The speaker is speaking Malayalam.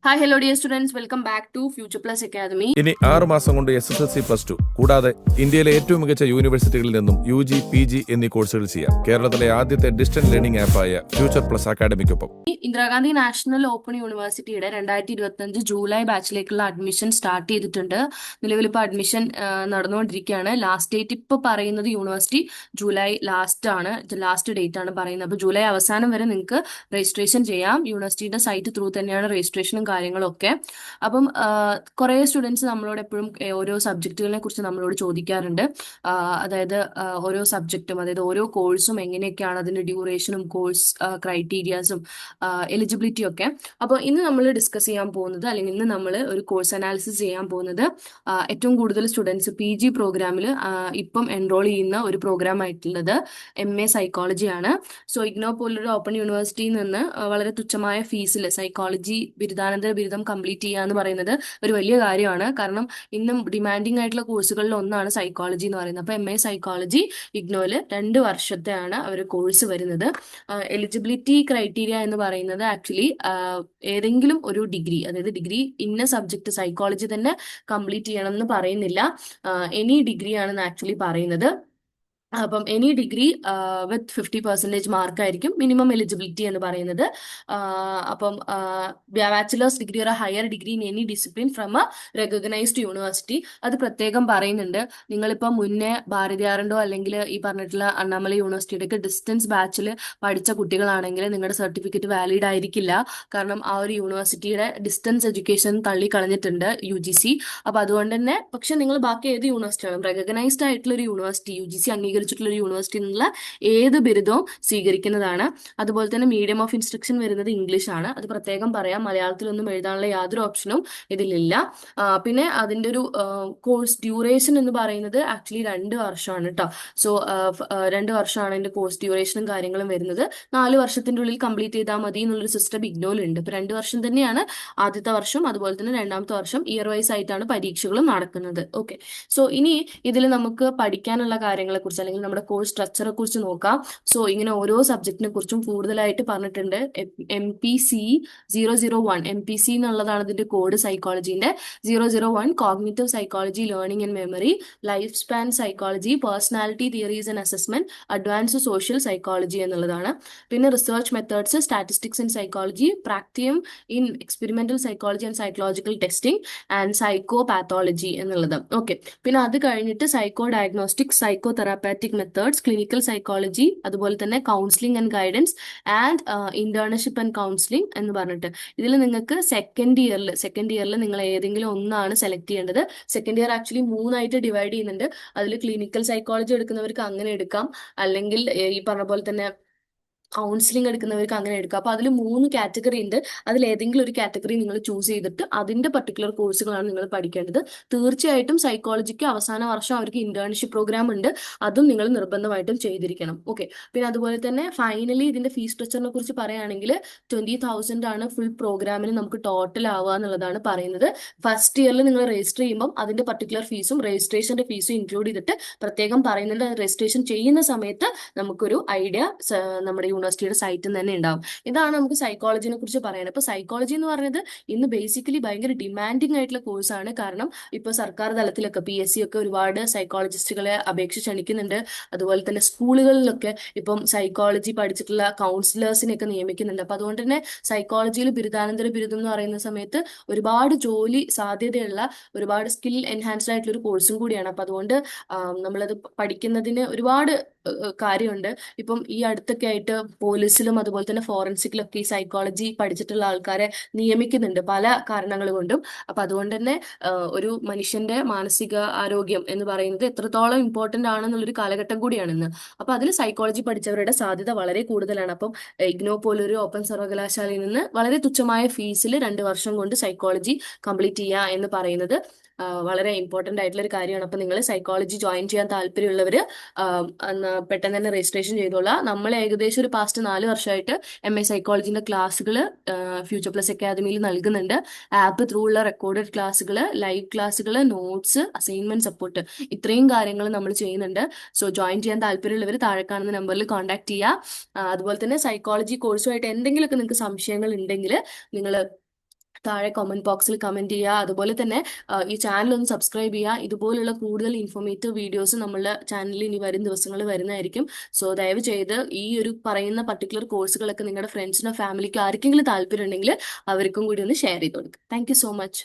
Hi hello dear students, welcome back to Future Plus Academy. ഇനി 6 മാസം കൊണ്ട് SSLC +2 കൂടാതെ ഇന്ത്യയിലെ ഏറ്റവും മികച്ച യൂണിവേഴ്സിറ്റികളിൽ നിന്നും UG PG എന്നീ കോഴ്സുകൾ ചെയ്യാം. കേരളത്തിലെ ആദ്യത്തെ ഡിസ്റ്റൻസ് ലേണിംഗ് ആപ്പായ ഫ്യൂച്ചർ പ്ലസ് അക്കാദമിക്കൊപ്പം ഇന്ദിരാഗാന്ധി നാഷണൽ ഓപ്പൺ യൂണിവേഴ്സിറ്റിയുടെ 2025 ജൂലൈ ബാച്ചിലേക്കുള്ള അഡ്മിഷൻ സ്റ്റാർട്ട് ചെയ്തിട്ടുണ്ട്. നിലവിൽ ഇപ്പോൾ അഡ്മിഷൻ നടന്നുകൊണ്ടിരിക്കുകയാണ്. ലാസ്റ്റ് ഡേറ്റ് ഇപ്പോൾ പറയുന്നത് യൂണിവേഴ്സിറ്റി ജൂലൈ ലാസ്റ്റ് ഡേറ്റ് ആണ് പറയുന്നത്. അപ്പോൾ ജൂലൈ അവസാനം വരെ നിങ്ങൾക്ക് രജിസ്ട്രേഷൻ ചെയ്യാം. യൂണിവേഴ്സിറ്റിയുടെ സൈറ്റ് ത്രൂ തന്നെയാണ് രജിസ്ട്രേഷനും കാര്യങ്ങളൊക്കെ. അപ്പം കുറേ സ്റ്റുഡൻസ് നമ്മളോട് എപ്പോഴും ഓരോ സബ്ജക്റ്റുകളെ കുറിച്ച് നമ്മളോട് ചോദിക്കാറുണ്ട്. അതായത് ഓരോ സബ്ജക്റ്റും, അതായത് ഓരോ കോഴ്സും എങ്ങനെയൊക്കെയാണ് അതിന്റെ ഡ്യൂറേഷനും കോഴ്സ് ക്രൈറ്റീരിയാസും എലിജിബിലിറ്റി ഒക്കെ. അപ്പോൾ ഇന്ന് നമ്മൾ ഡിസ്കസ് ചെയ്യാൻ പോകുന്നത്, അല്ലെങ്കിൽ ഇന്ന് നമ്മൾ ഒരു കോഴ്സ് അനാലിസിസ് ചെയ്യാൻ പോകുന്നത്, ഏറ്റവും കൂടുതൽ സ്റ്റുഡൻസ് PG പ്രോഗ്രാമിൽ ഇപ്പം എൻറോൾ ചെയ്യുന്ന ഒരു പ്രോഗ്രാം ആയിട്ടുള്ളത് MA സൈക്കോളജിയാണ്. സോ ഇഗ്നോ പോലൊരു ഓപ്പൺ യൂണിവേഴ്സിറ്റിയിൽ നിന്ന് വളരെ തുച്ഛമായ ഫീസിൽ സൈക്കോളജി ബിരുദാനന്തര ബിരുദം കംപ്ലീറ്റ് ചെയ്യുക എന്ന് പറയുന്നത് ഒരു വലിയ കാര്യമാണ്. കാരണം ഇന്നും ഡിമാൻഡിങ് ആയിട്ടുള്ള കോഴ്സുകളിൽ ഒന്നാണ് സൈക്കോളജി എന്ന് പറയുന്നത്. അപ്പോൾ MA സൈക്കോളജി ഇഗ്നോയിൽ 2 വർഷത്തെയാണ് അവർ കോഴ്സ് വരുന്നത്. എലിജിബിലിറ്റി ക്രൈറ്റീരിയ എന്ന് പറയുന്നത് ആക്ച്വലി ഏതെങ്കിലും ഒരു ഡിഗ്രി, അതായത് ഡിഗ്രി ഇന്ന സബ്ജക്ട് സൈക്കോളജി തന്നെ കംപ്ലീറ്റ് ചെയ്യണം എന്ന് പറയുന്നില്ല. എനി ഡിഗ്രി ആണെന്ന് ആക്ച്വലി പറയുന്നത്. അപ്പം എനി ഡിഗ്രി വിത്ത് 50% മാർക്കായിരിക്കും മിനിമം എലിജിബിലിറ്റി എന്ന് പറയുന്നത്. അപ്പം ബാച്ചിലേഴ്സ് ഡിഗ്രി ഒരു higher degree in any discipline from a recognised university, അത് പ്രത്യേകം പറയുന്നുണ്ട്. നിങ്ങളിപ്പോൾ മുന്നേ ഭാരതിയാറിൻ്റോ അല്ലെങ്കിൽ ഈ പറഞ്ഞിട്ടുള്ള അണ്ണാമല യൂണിവേഴ്സിറ്റിയുടെ ഡിസ്റ്റൻസ് ബാച്ചിൽ പഠിച്ച കുട്ടികളാണെങ്കിൽ നിങ്ങളുടെ സർട്ടിഫിക്കറ്റ് വാലിഡ് ആയിരിക്കില്ല. കാരണം ആ ഒരു യൂണിവേഴ്സിറ്റിയുടെ ഡിസ്റ്റൻസ് എഡ്യൂക്കേഷൻ തള്ളിക്കളഞ്ഞിട്ടുണ്ട് UGC. അപ്പോൾ അതുകൊണ്ട് തന്നെ, പക്ഷെ നിങ്ങൾ ബാക്കി ഏത് യൂണിവേഴ്സിറ്റിയാണ് റെക്കഗ്നൈസ്ഡ് ആയിട്ടുള്ള ഒരു യൂണിവേഴ്സിറ്റി, UGC അംഗീകരിച്ചിട്ടുള്ള ഒരു യൂണിവേഴ്സിറ്റി എന്നുള്ള ഏത് ബിരുദവും സ്വീകരിക്കുന്നതാണ്. അതുപോലെ തന്നെ മീഡിയം ഓഫ് ഇൻസ്ട്രക്ഷൻ വരുന്നത് ഇംഗ്ലീഷ് ആണ്. അത് പ്രത്യേകം പറയാം, മലയാളത്തിലൊന്നും എഴുതാനുള്ള യാതൊരു ഓപ്ഷനും ഇതിലില്ല. പിന്നെ അതിൻ്റെ ഒരു കോഴ്സ് ഡ്യൂറേഷൻ എന്ന് പറയുന്നത് ആക്ച്വലി 2 വർഷമാണ് കേട്ടോ. സോ 2 വർഷമാണ് അതിൻ്റെ കോഴ്സ് ഡ്യൂറേഷനും കാര്യങ്ങളും വരുന്നത്. 4 വർഷത്തിൻ്റെ ഉള്ളിൽ കംപ്ലീറ്റ് ചെയ്താൽ മതി എന്നുള്ളൊരു സിസ്റ്റം ഇഗ്നോയിലുണ്ട്. ഇപ്പോൾ 2 വർഷം തന്നെയാണ് ആദ്യത്തെ വർഷം, അതുപോലെ തന്നെ 2ാമത്തെ വർഷം ഇയർ വൈസ് ആയിട്ടാണ് പരീക്ഷകളും നടക്കുന്നത്. ഓക്കെ, സോ ഇനി ഇതിൽ നമുക്ക് പഠിക്കാനുള്ള കാര്യങ്ങളെ കുറിച്ച്, അല്ലെങ്കിൽ നമ്മുടെ കോഴ്സ് സ്ട്രക്ചറെ കുറിച്ച് നോക്കാം. സോ ഇങ്ങനെ ഓരോ സബ്ജക്റ്റിനെ കുറിച്ചും കൂടുതലായിട്ട് പറഞ്ഞിട്ടുണ്ട്. MPC 001 MPC എന്നുള്ളതാണ് ഇതിന്റെ കോഡ് സൈക്കോളജിന്റെ. 001 cognitive psychology, learning and memory, life span psychology, personality theories and assessment, advanced social psychology എന്നുള്ളതാണ്. പിന്നെ research methods, statistics in psychology, practicum in experimental psychology and psychological testing and psychopathology എന്നുള്ളത്. ഓക്കെ, പിന്നെ അത് കഴിഞ്ഞിട്ട് psychodiagnostics, psychotherapeutic methods, clinical psychology, അതുപോലെ തന്നെ counselling and guidance and internship and counselling എന്ന് പറഞ്ഞിട്ട് ഇതിൽ നിങ്ങൾക്ക് സെക്കൻഡ് ഇയറിൽ നിങ്ങൾ ഏതെങ്കിലും ഒന്നാണ് സെലക്ട് ചെയ്യേണ്ടത്. സെക്കൻഡ് ഇയർ ആക്ച്വലി 3ആയിട്ട് ഡിവൈഡ് ചെയ്യുന്നുണ്ട്. അതിൽ ക്ലിനിക്കൽ സൈക്കോളജി എടുക്കുന്നവർക്ക് അങ്ങനെ എടുക്കാം, അല്ലെങ്കിൽ ഈ പറഞ്ഞ പോലെ തന്നെ കൗൺസിലിംഗ് എടുക്കുന്നവർക്ക് അങ്ങനെ എടുക്കാം. അപ്പോൾ അതിൽ 3 കാറ്റഗറി ഉണ്ട്. അതിൽ ഏതെങ്കിലും ഒരു കാറ്റഗറി നിങ്ങൾ ചൂസ് ചെയ്തിട്ട് അതിന്റെ പർട്ടിക്കുലർ കോഴ്സുകളാണ് നിങ്ങൾ പഠിക്കേണ്ടത്. തീർച്ചയായിട്ടും സൈക്കോളജിക്ക് അവസാന വർഷം അവർക്ക് ഇന്റേൺഷിപ്പ് പ്രോഗ്രാം ഉണ്ട്, അതും നിങ്ങൾ നിർബന്ധമായിട്ടും ചെയ്തിരിക്കണം. ഓക്കെ, പിന്നെ അതുപോലെ തന്നെ ഫൈനലി ഇതിന്റെ ഫീസ് സ്ട്രക്ചറിനെ കുറിച്ച് പറയുകയാണെങ്കിൽ 20,000 ആണ് ഫുൾ പ്രോഗ്രാമിന് നമുക്ക് ടോട്ടൽ ആവുക എന്നുള്ളതാണ് പറയുന്നത്. ഫസ്റ്റ് ഇയറിൽ നിങ്ങൾ രജിസ്റ്റർ ചെയ്യുമ്പോൾ അതിന്റെ പർട്ടിക്കുലർ ഫീസും രജിസ്ട്രേഷന്റെ ഫീസും ഇൻക്ലൂഡ് ചെയ്തിട്ട് പ്രത്യേകം പറയുന്നുണ്ട്. രജിസ്ട്രേഷൻ ചെയ്യുന്ന സമയത്ത് നമുക്കൊരു ഐഡിയ നമ്മുടെ യൂണിവേഴ്സിറ്റിയുടെ സൈറ്റിൽ തന്നെ ഉണ്ടാവും. ഇതാണ് നമുക്ക് സൈക്കോളജിനെ കുറിച്ച് പറയാൻ. ഇപ്പൊ സൈക്കോളജി എന്ന് പറയുന്നത് ഇന്ന് ബേസിക്കലി ഭയങ്കര ഡിമാൻഡിങ് ആയിട്ടുള്ള കോഴ്സാണ്. കാരണം ഇപ്പൊ സർക്കാർ തലത്തിലൊക്കെ PSC ഒക്കെ ഒരുപാട് സൈക്കോളജിസ്റ്റുകളെ അപേക്ഷ ക്ഷണിക്കുന്നുണ്ട്. അതുപോലെ തന്നെ സ്കൂളുകളിലൊക്കെ ഇപ്പം സൈക്കോളജി പഠിച്ചിട്ടുള്ള കൗൺസിലേഴ്സിനെയൊക്കെ നിയമിക്കുന്നുണ്ട്. അപ്പൊ അതുകൊണ്ട് തന്നെ സൈക്കോളജിയിൽ ബിരുദാനന്തര ബിരുദം എന്ന് പറയുന്ന സമയത്ത് ഒരുപാട് ജോലി സാധ്യതയുള്ള, ഒരുപാട് സ്കിൽ എൻഹാൻസ്ഡ് ആയിട്ടുള്ള ഒരു കോഴ്സും കൂടിയാണ്. അപ്പൊ അതുകൊണ്ട് നമ്മളത് പഠിക്കുന്നതിന് ഒരുപാട് കാര്യമുണ്ട്. ഇപ്പം ഈ അടുത്തൊക്കെ ആയിട്ട് പോലീസിലും അതുപോലെ തന്നെ ഫോറൻസിക്കിലൊക്കെ ഈ സൈക്കോളജി പഠിച്ചിട്ടുള്ള ആൾക്കാരെ നിയമിക്കുന്നുണ്ട് പല കാരണങ്ങൾ കൊണ്ടും. അപ്പൊ അതുകൊണ്ട് തന്നെ ഒരു മനുഷ്യന്റെ മാനസിക ആരോഗ്യം എന്ന് പറയുന്നത് എത്രത്തോളം ഇമ്പോർട്ടന്റ് ആണെന്നുള്ളൊരു കാലഘട്ടം കൂടിയാണ് ഇന്ന്. അപ്പൊ അതിൽ സൈക്കോളജി പഠിച്ചവരുടെ സാധ്യത വളരെ കൂടുതലാണ്. അപ്പം ഇഗ്നോ പോലൊരു ഓപ്പൺ സർവകലാശാലയിൽ നിന്ന് വളരെ തുച്ഛമായ ഫീസിൽ 2 വർഷം കൊണ്ട് സൈക്കോളജി കംപ്ലീറ്റ് ചെയ്യുക എന്ന് പറയുന്നത് വളരെ ഇമ്പോർട്ടന്റ് ആയിട്ടുള്ള ഒരു കാര്യമാണ്. അപ്പൊ നിങ്ങൾ സൈക്കോളജി ജോയിൻ ചെയ്യാൻ താല്പര്യമുള്ളവർ പെട്ടെന്ന് തന്നെ രജിസ്ട്രേഷൻ ചെയ്തോളാം. നമ്മൾ ഏകദേശം ഒരു പാസ്റ്റ് 4 വർഷമായിട്ട് MA സൈക്കോളജിന്റെ ക്ലാസ്സുകൾ ഫ്യൂച്ചർ പ്ലസ് അക്കാദമിയിൽ നൽകുന്നുണ്ട്. ആപ്പ് ത്രൂ ഉള്ള റെക്കോർഡഡ് ക്ലാസ്സുകൾ, ലൈവ് ക്ലാസ്സുകൾ, നോട്ട്സ്, അസൈൻമെന്റ് സപ്പോർട്ട്, ഇത്രയും കാര്യങ്ങൾ നമ്മൾ ചെയ്യുന്നുണ്ട്. സോ ജോയിൻ ചെയ്യാൻ താല്പര്യമുള്ളവർ താഴെ കാണുന്ന നമ്പറിൽ കോൺടാക്ട് ചെയ്യുക. അതുപോലെ തന്നെ സൈക്കോളജി കോഴ്സുമായിട്ട് എന്തെങ്കിലുമൊക്കെ നിങ്ങൾക്ക് സംശയങ്ങൾ ഉണ്ടെങ്കിൽ നിങ്ങൾ താഴെ കമന്റ് ബോക്സിൽ കമന്റ് ചെയ്യുക. അതുപോലെ തന്നെ ഈ ചാനൽ ഒന്ന് സബ്സ്ക്രൈബ് ചെയ്യുക. ഇതുപോലുള്ള കൂടുതൽ ഇൻഫോർമേറ്റീവ് വീഡിയോസ് നമ്മളുടെ ചാനലിൽ ഇനി വരും ദിവസങ്ങളിൽ വരുന്നതായിരിക്കും. സോ ദയവ് ചെയ്ത് ഈ ഒരു പറയുന്ന പർട്ടിക്കുലർ കോഴ്സുകളൊക്കെ നിങ്ങളുടെ ഫ്രണ്ട്സിനോ ഫാമിലിക്കോ ആർക്കെങ്കിലും താല്പര്യം ഉണ്ടെങ്കിൽ അവർക്കും കൂടി ഒന്ന് ഷെയർ ചെയ്ത് കൊടുക്കുക. Thank you so much.